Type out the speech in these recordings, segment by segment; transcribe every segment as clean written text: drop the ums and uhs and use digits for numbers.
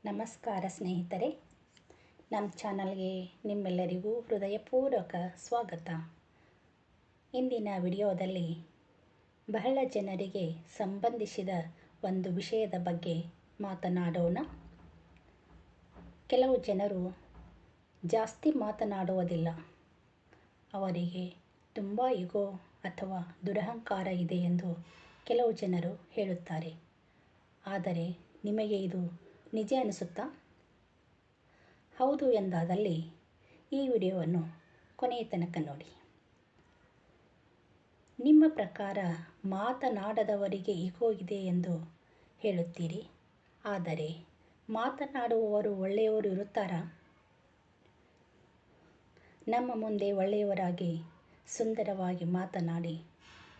ನಮಸ್ಕಾರ ಸ್ನೇಹಿತರೆ, ನಮ್ಮ ಚಾನಲ್ಗೆ ನಿಮ್ಮೆಲ್ಲರಿಗೂ ಹೃದಯಪೂರ್ವಕ ಸ್ವಾಗತ. ಇಂದಿನ ವಿಡಿಯೋದಲ್ಲಿ ಬಹಳ ಜನರಿಗೆ ಸಂಬಂಧಿಸಿದ ಒಂದು ವಿಷಯದ ಬಗ್ಗೆ ಮಾತನಾಡೋಣ. ಕೆಲವು ಜನರು ಜಾಸ್ತಿ ಮಾತನಾಡುವುದಿಲ್ಲ. ಅವರಿಗೆ ತುಂಬ ಈಗೋ ಅಥವಾ ದುರಹಂಕಾರ ಇದೆ ಎಂದು ಕೆಲವು ಜನರು ಹೇಳುತ್ತಾರೆ. ಆದರೆ ನಿಮಗೆ ಇದು ನಿಜ ಅನಿಸುತ್ತಾ? ಹೌದು ಎಂದಾದಲ್ಲಿ ಈ ವಿಡಿಯೋವನ್ನು ಕೊನೆಯ ತನಕ ನೋಡಿ. ನಿಮ್ಮ ಪ್ರಕಾರ ಮಾತನಾಡದವರಿಗೆ ಈಗೋ ಇದೆ ಎಂದು ಹೇಳುತ್ತೀರಿ. ಆದರೆ ಮಾತನಾಡುವವರು ಒಳ್ಳೆಯವರು ಇರುತ್ತಾರಾ? ನಮ್ಮ ಮುಂದೆ ಒಳ್ಳೆಯವರಾಗಿ ಸುಂದರವಾಗಿ ಮಾತನಾಡಿ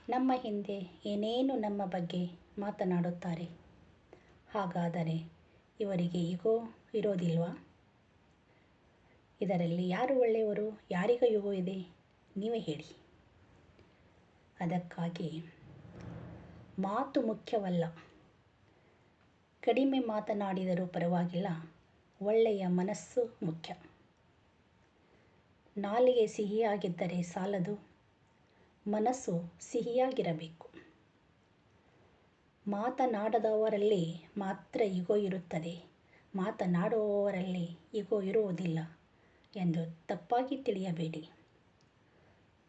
ನಮ್ಮ ಹಿಂದೆ ಏನೇನು ನಮ್ಮ ಬಗ್ಗೆ ಮಾತನಾಡುತ್ತಾರೆ. ಹಾಗಾದರೆ ಇವರಿಗೆ ಈಗೋ ಇರೋದಿಲ್ವಾ? ಇದರಲ್ಲಿ ಯಾರು ಒಳ್ಳೆಯವರು, ಯಾರಿಗೂ ಈಗೋ ಇದೆ, ನೀವೇ ಹೇಳಿ. ಅದಕ್ಕಾಗಿ ಮಾತು ಮುಖ್ಯವಲ್ಲ. ಕಡಿಮೆ ಮಾತನಾಡಿದರೂ ಪರವಾಗಿಲ್ಲ, ಒಳ್ಳೆಯ ಮನಸ್ಸು ಮುಖ್ಯ. ನಾಲಿಗೆ ಸಿಹಿಯಾಗಿದ್ದರೆ ಸಾಲದು, ಮನಸ್ಸು ಸಿಹಿಯಾಗಿರಬೇಕು. ಮಾತನಾಡದವರಲ್ಲಿ ಮಾತ್ರ ಈಗೋ ಇರುತ್ತದೆ, ಮಾತನಾಡುವವರಲ್ಲಿ ಈಗೋ ಇರುವುದಿಲ್ಲ ಎಂದು ತಪ್ಪಾಗಿ ತಿಳಿಯಬೇಡಿ.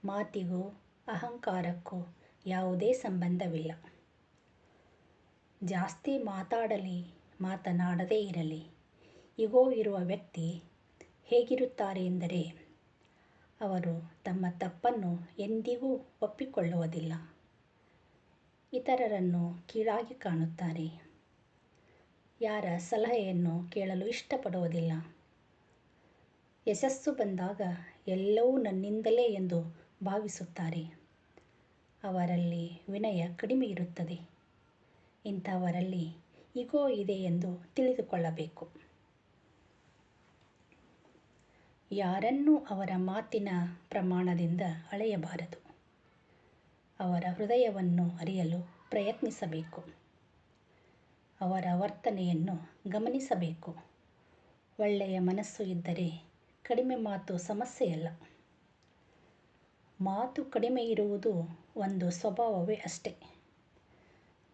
ಮಾತಿಗೂ ಅಹಂಕಾರಕ್ಕೂ ಯಾವುದೇ ಸಂಬಂಧವಿಲ್ಲ. ಜಾಸ್ತಿ ಮಾತಾಡಲಿ, ಮಾತನಾಡದೇ ಇರಲಿ, ಈಗೋ ಇರುವ ವ್ಯಕ್ತಿ ಹೇಗಿರುತ್ತಾರೆ ಎಂದರೆ ಅವರು ತಮ್ಮ ತಪ್ಪನ್ನು ಎಂದಿಗೂ ಒಪ್ಪಿಕೊಳ್ಳುವುದಿಲ್ಲ. ಇತರರನ್ನು ಕೀಳಾಗಿ ಕಾಣುತ್ತಾರೆ. ಯಾರ ಸಲಹೆಯನ್ನು ಕೇಳಲು ಇಷ್ಟಪಡುವುದಿಲ್ಲ. ಯಶಸ್ಸು ಬಂದಾಗ ಎಲ್ಲವೂ ನನ್ನಿಂದಲೇ ಎಂದು ಭಾವಿಸುತ್ತಾರೆ. ಅವರಲ್ಲಿ ವಿನಯ ಕಡಿಮೆ ಇರುತ್ತದೆ. ಇಂಥವರಲ್ಲಿ ಈಗೋ ಇದೆ ಎಂದು ತಿಳಿದುಕೊಳ್ಳಬೇಕು. ಯಾರನ್ನೂ ಅವರ ಮಾತಿನ ಪ್ರಮಾಣದಿಂದ ಅಳೆಯಬಾರದು. ಅವರ ಹೃದಯವನ್ನು ಅರಿಯಲು ಪ್ರಯತ್ನಿಸಬೇಕು. ಅವರ ವರ್ತನೆಯನ್ನು ಗಮನಿಸಬೇಕು. ಒಳ್ಳೆಯ ಮನಸ್ಸು ಇದ್ದರೆ ಕಡಿಮೆ ಮಾತು ಸಮಸ್ಯೆಯಲ್ಲ. ಮಾತು ಕಡಿಮೆ ಇರುವುದು ಒಂದು ಸ್ವಭಾವವೇ ಅಷ್ಟೇ.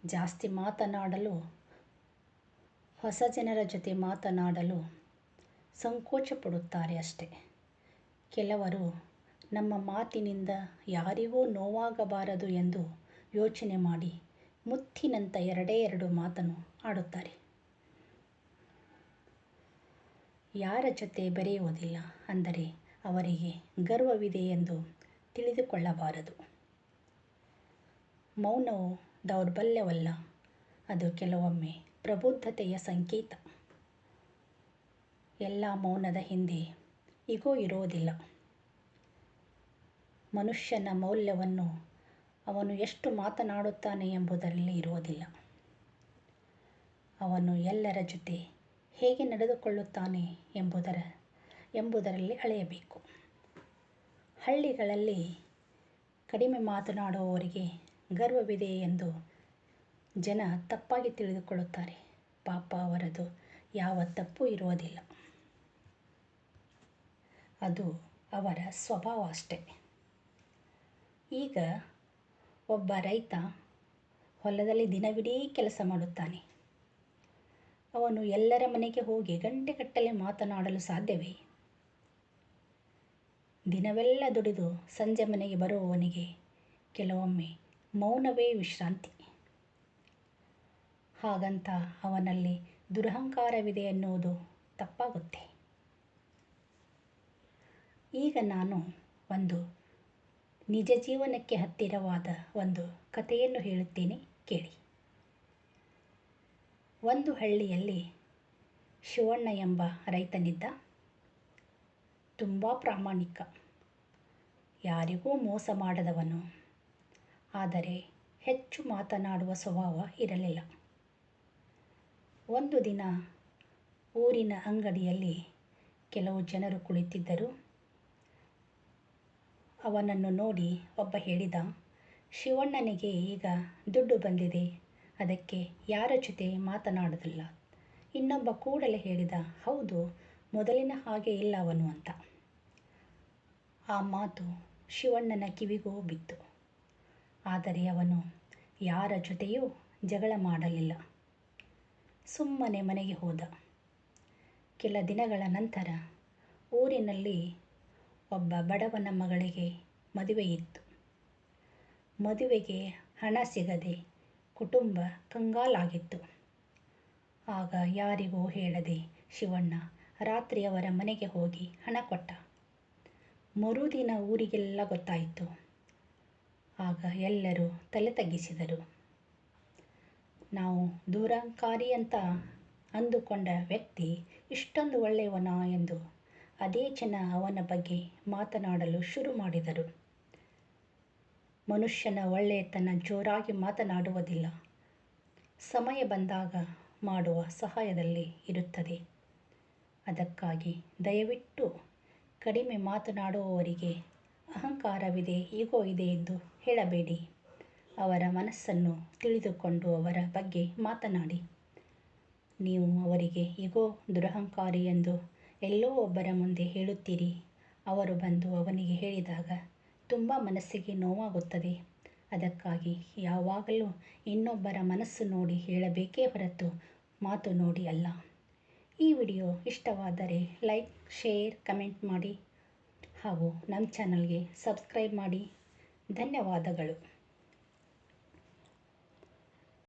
ಜಾಸ್ತಿ ಮಾತನಾಡಲು, ಹೊಸ ಜನರ ಜೊತೆ ಮಾತನಾಡಲು ಸಂಕೋಚ ಪಡುತ್ತಾರೆ ಅಷ್ಟೇ. ಕೆಲವರು ನಮ್ಮ ಮಾತಿನಿಂದ ಯಾರಿಗೂ ನೋವಾಗಬಾರದು ಎಂದು ಯೋಚನೆ ಮಾಡಿ ಮುತ್ತಿನಂಥ ಎರಡು ಮಾತನ್ನು ಆಡುತ್ತಾರೆ. ಯಾರ ಜೊತೆ ಬೆರೆಯುವುದಿಲ್ಲ ಅಂದರೆ ಅವರಿಗೆ ಗರ್ವವಿದೆ ಎಂದು ತಿಳಿದುಕೊಳ್ಳಬಾರದು. ಮೌನವು ದೌರ್ಬಲ್ಯವಲ್ಲ, ಅದು ಕೆಲವೊಮ್ಮೆ ಪ್ರಬುದ್ಧತೆಯ ಸಂಕೇತ. ಎಲ್ಲ ಮೌನದ ಹಿಂದೆ ಈಗೋ ಇರೋದಿಲ್ಲ. ಮನುಷ್ಯನ ಮೌಲ್ಯವನ್ನು ಅವನು ಎಷ್ಟು ಮಾತನಾಡುತ್ತಾನೆ ಎಂಬುದರಲ್ಲಿ ಇರುವುದಿಲ್ಲ. ಅವನು ಎಲ್ಲರ ಜೊತೆ ಹೇಗೆ ನಡೆದುಕೊಳ್ಳುತ್ತಾನೆ ಎಂಬುದರಲ್ಲಿ ಅಳೆಯಬೇಕು. ಹಳ್ಳಿಗಳಲ್ಲಿ ಕಡಿಮೆ ಮಾತನಾಡುವವರಿಗೆ ಗರ್ವವಿದೆ ಎಂದು ಜನ ತಪ್ಪಾಗಿ ತಿಳಿದುಕೊಳ್ಳುತ್ತಾರೆ. ಪಾಪ, ಅವರದು ಯಾವ ತಪ್ಪು ಇರುವುದಿಲ್ಲ. ಅದು ಅವರ ಸ್ವಭಾವ ಅಷ್ಟೇ. ಈಗ ಒಬ್ಬ ರೈತ ಹೊಲದಲ್ಲಿ ದಿನವಿಡೀ ಕೆಲಸ ಮಾಡುತ್ತಾನೆ. ಅವನು ಎಲ್ಲರ ಮನೆಗೆ ಹೋಗಿ ಗಂಟೆಗಟ್ಟಲೆ ಮಾತನಾಡಲು ಸಾಧ್ಯವೇ? ದಿನವೆಲ್ಲ ದುಡಿದು ಸಂಜೆ ಮನೆಗೆ ಬರುವವನಿಗೆ ಕೆಲವೊಮ್ಮೆ ಮೌನವೇ ವಿಶ್ರಾಂತಿ. ಹಾಗಂತ ಅವನಲ್ಲಿ ದುರಹಂಕಾರವಿದೆ ಎನ್ನುವುದು ತಪ್ಪಾಗುತ್ತೆ. ಈಗ ನಾನು ಒಂದು ನಿಜ ಜೀವನಕ್ಕೆ ಹತ್ತಿರವಾದ ಒಂದು ಕಥೆಯನ್ನು ಹೇಳುತ್ತೇನೆ, ಕೇಳಿ. ಒಂದು ಹಳ್ಳಿಯಲ್ಲಿ ಶಿವಣ್ಣ ಎಂಬ ರೈತನಿದ್ದ. ತುಂಬ ಪ್ರಾಮಾಣಿಕ, ಯಾರಿಗೂ ಮೋಸ ಮಾಡದವನು. ಆದರೆ ಹೆಚ್ಚು ಮಾತನಾಡುವ ಸ್ವಭಾವ ಇರಲಿಲ್ಲ. ಒಂದು ದಿನ ಊರಿನ ಅಂಗಡಿಯಲ್ಲಿ ಕೆಲವು ಜನರು ಕುಳಿತಿದ್ದರು. ಅವನನ್ನು ನೋಡಿ ಒಬ್ಬ ಹೇಳಿದ, ಶಿವಣ್ಣನಿಗೆ ಈಗ ದುಡ್ಡು ಬಂದಿದೆ, ಅದಕ್ಕೆ ಯಾರ ಜೊತೆ ಮಾತನಾಡುವುದಿಲ್ಲ ಇನ್ನೊಬ್ಬ ಕೂಡಲೇ ಹೇಳಿದ, ಹೌದು, ಮೊದಲಿನ ಹಾಗೆ ಇಲ್ಲ ಅವನು ಅಂತ. ಆ ಮಾತು ಶಿವಣ್ಣನ ಕಿವಿಗೂ ಬಿತ್ತು. ಆದರೆ ಅವನು ಯಾರ ಜೊತೆಯೂ ಜಗಳ ಮಾಡಲಿಲ್ಲ. ಸುಮ್ಮನೆ ಮನೆಗೆ ಹೋದ. ಕೆಲ ದಿನಗಳ ನಂತರ ಊರಿನಲ್ಲಿ ಒಬ್ಬ ಬಡವನ ಮಗಳಿಗೆ ಮದುವೆಯಿತ್ತು. ಮದುವೆಗೆ ಹಣ ಸಿಗದೆ ಕುಟುಂಬ ಕಂಗಾಲಾಗಿತ್ತು. ಆಗ ಯಾರಿಗೂ ಹೇಳದೆ ಶಿವಣ್ಣ ರಾತ್ರಿ ಅವರ ಮನೆಗೆ ಹೋಗಿ ಹಣ ಕೊಟ್ಟ. ಮರುದಿನ ಊರಿಗೆಲ್ಲ ಗೊತ್ತಾಯಿತು. ಆಗ ಎಲ್ಲರೂ ತಲೆ ತಗ್ಗಿಸಿದರು. ನಾವು ದುರಹಂಕಾರಿ ಅಂತ ಅಂದುಕೊಂಡ ವ್ಯಕ್ತಿ ಇಷ್ಟೊಂದು ಒಳ್ಳೆಯವನಾ ಎಂದು ಅದೇ ಜನ ಅವನ ಬಗ್ಗೆ ಮಾತನಾಡಲು ಶುರು ಮಾಡಿದರು. ಮನುಷ್ಯನ ಒಳ್ಳೆಯತನ ಜೋರಾಗಿ ಮಾತನಾಡುವುದಿಲ್ಲ, ಸಮಯ ಬಂದಾಗ ಮಾಡುವ ಸಹಾಯದಲ್ಲಿ ಇರುತ್ತದೆ. ಅದಕ್ಕಾಗಿ ದಯವಿಟ್ಟು ಕಡಿಮೆ ಮಾತನಾಡುವವರಿಗೆ ಅಹಂಕಾರವಿದೆ, ಈಗೋ ಇದೆ ಎಂದು ಹೇಳಬೇಡಿ. ಅವರ ಮನಸ್ಸನ್ನು ತಿಳಿದುಕೊಂಡು ಅವರ ಬಗ್ಗೆ ಮಾತನಾಡಿ. ನೀವು ಅವರಿಗೆ ಈಗೋ, ದುರಹಂಕಾರಿ ಎಂದು ಎಲ್ಲೋ ಒಬ್ಬರ ಮುಂದೆ ಹೇಳುತ್ತೀರಿ. ಅವರು ಬಂದು ಅವನಿಗೆ ಹೇಳಿದಾಗ ತುಂಬ ಮನಸ್ಸಿಗೆ ನೋವಾಗುತ್ತದೆ. ಅದಕ್ಕಾಗಿ ಯಾವಾಗಲೂ ಇನ್ನೊಬ್ಬರ ಮನಸ್ಸು ನೋಡಿ ಹೇಳಬೇಕೇ ಹೊರತು ಮಾತು ನೋಡಿ ಅಲ್ಲ. ಈ ವಿಡಿಯೋ ಇಷ್ಟವಾದರೆ ಲೈಕ್, ಶೇರ್, ಕಮೆಂಟ್ ಮಾಡಿ ಹಾಗೂ ನಮ್ಮ ಚಾನಲ್ಗೆ ಸಬ್ಸ್ಕ್ರೈಬ್ ಮಾಡಿ. ಧನ್ಯವಾದಗಳು.